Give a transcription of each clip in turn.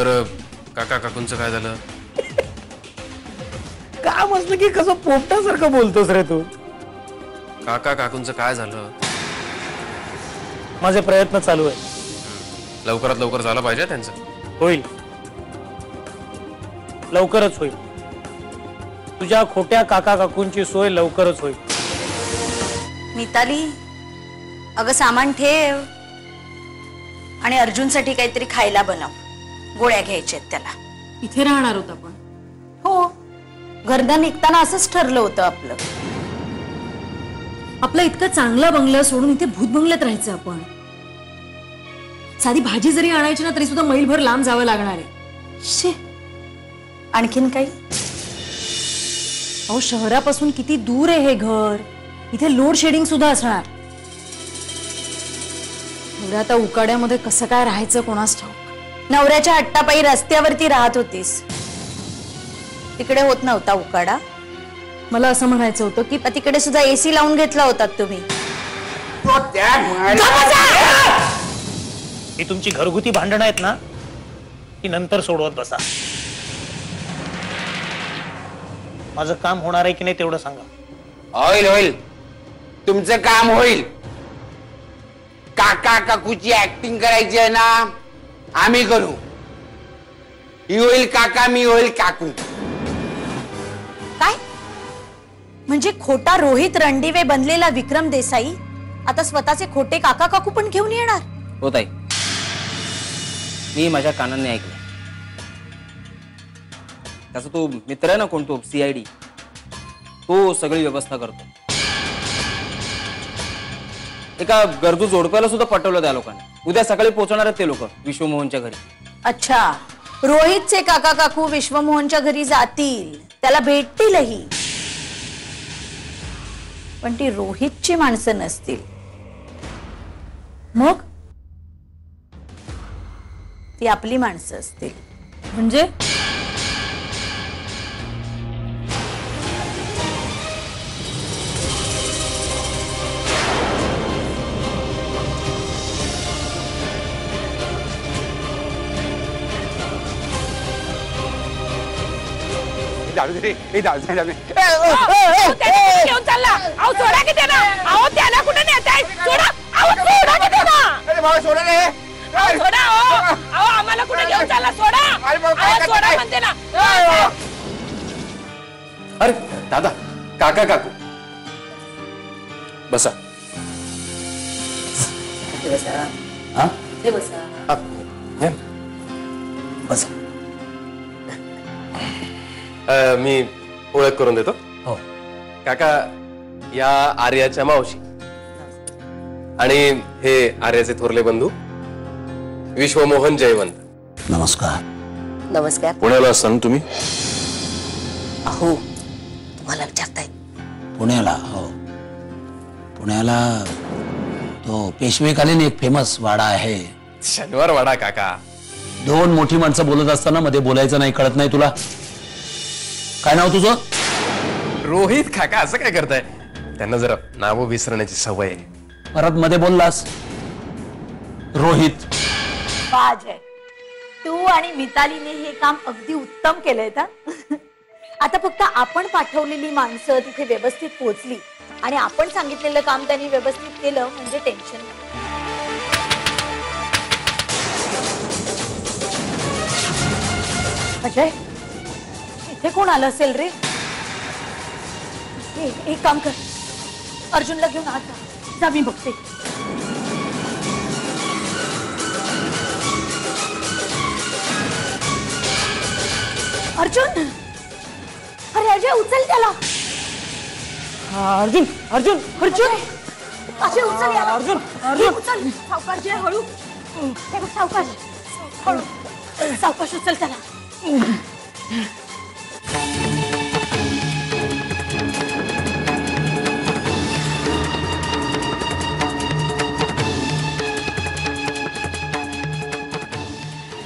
बरं काका काकूंचं काय झालं? काम असलं की कसं पोपटासारखं बोलतोस रे तू? काका काकूंचं काय झालं? माझे प्रयत्न चालू आहे. लवकरात लवकर झालं पाहिजे त्यांचं. होईल, लवकरच होईल. तुझ्या खोट्या काका काकूंची सोय लवकरच होईल. मिताली, अगं सामान ठेव आणि अर्जुनसाठी काहीतरी खायला बनव. गोळ्या घ्यायच्या आहेत त्याला. इथे राहणार होता पण? हो, घरनं निघताना असंच ठरलं होतं आपलं. आपलं इतकं चांगला बंगला सोडून इथे भूत बंगल्यात राहायचं आपण. साधी भाजी जरी आणायची ना तरी सुद्धा मैलभर लांब जावं लागणार आहे. शी, आणखीन काही? अहो, शहरापासून किती दूर आहे हे घर. इथे लोड शेडिंग सुद्धा असणार. एवढ्या आता उकाड्यामध्ये कसं काय राहायचं कोणास ठाऊक. नवऱ्याच्या हट्टापायी रस्त्यावरती राहत होतीस, तिकडे होत नव्हता उकाडा. मला असं म्हणायचं होतं की तिकडे सुद्धा एसी लावून घेतला होता तुम्ही. ही तुमची घरगुती भांडणं आहेत ना, ती नंतर सोडवत बसा. माझं काम होणार आहे की नाही तेवढं सांगा. होईल होईल, तुमचं काम होईल. काका काकूची ऍक्टिंग करायची आहे ना, आम्ही करू. ही होईल काका, मी होईल काकू. काय म्हणजे खोटा रोहित रणदिवे बनलेला विक्रम देसाई आता स्वतःचे खोटे काका काकू पण घेऊन येणार? हो ताई, मी माझ्या कानांनी ऐकलं. त्याचा तो मित्र आहे ना, कोण तो CID, तो सगळी व्यवस्था करतो. एका गरजू जोडप्याला सुद्धा पटवलं त्या लोकांनी. उद्या सकाळी पोहोचणार आहेत ते लोक विश्वमोहनच्या घरी. अच्छा, रोहितचे काका काकू विश्वमोहनच्या घरी जातील, त्याला भेटतीलही, पण ती रोहितची माणसं नसतील. मग ती आपली माणसं असतील. म्हणजे घेऊन चालला. अहो सोडा की त्याला. अहो त्याला कुठे नेताय? सोडा. अहो सोडा की त्याला. सोडा रे. अहो सोडा. अहो आम्हाला कुठे घेऊन चालला? सोडा. अहो सोडा म्हणते ना. अरे दादा, काका काकू बसा. हा बस. मी ओळख करून देतो. हो. काका, या आर्याच्या मावशी आणि हे आर्याचे थोरले बंधू विश्वमोहन जयवंत. नमस्कार. नमस्कार. पुण्याला असता ना तुम्ही? अहो, तुम्हाला विचारताय. पुण्याला? हो, पुण्याला तो पेशवेकालीन एक फेमस वाडा आहे, शनिवार वाडा. काका, दोन मोठी माणसं बोलत असताना मध्ये बोलायचं नाही, कळत नाही तुला? काय नाव तुझं? रोहित. काका असं काय करताय? त्यांना जरा नाव विसरण्याची सवय आहे. परत मध्ये बोललास. रोहित. बाज आहे. तू आणि मितालीने हे काम अगदी उत्तम केलंय. आता फक्त आपण पाठवलेली माणसं तिथे व्यवस्थित पोहोचली आणि आपण सांगितलेलं काम त्यांनी व्यवस्थित केलं म्हणजे टेन्शन नाही. अजय, इथे कोण आलं असेल रे? एक काम कर, अर्जुनला घेऊन आत जा, मी बघते. अर्जुन, अरे अजय उचल त्याला. अर्जुन अर्जुन अर्जुन, असे उचल याला. अर्जुन अर्जुन उचल. सावकाश जय, हळू. सावकाश, हळू. सावकाश उचल त्याला.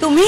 तुम्ही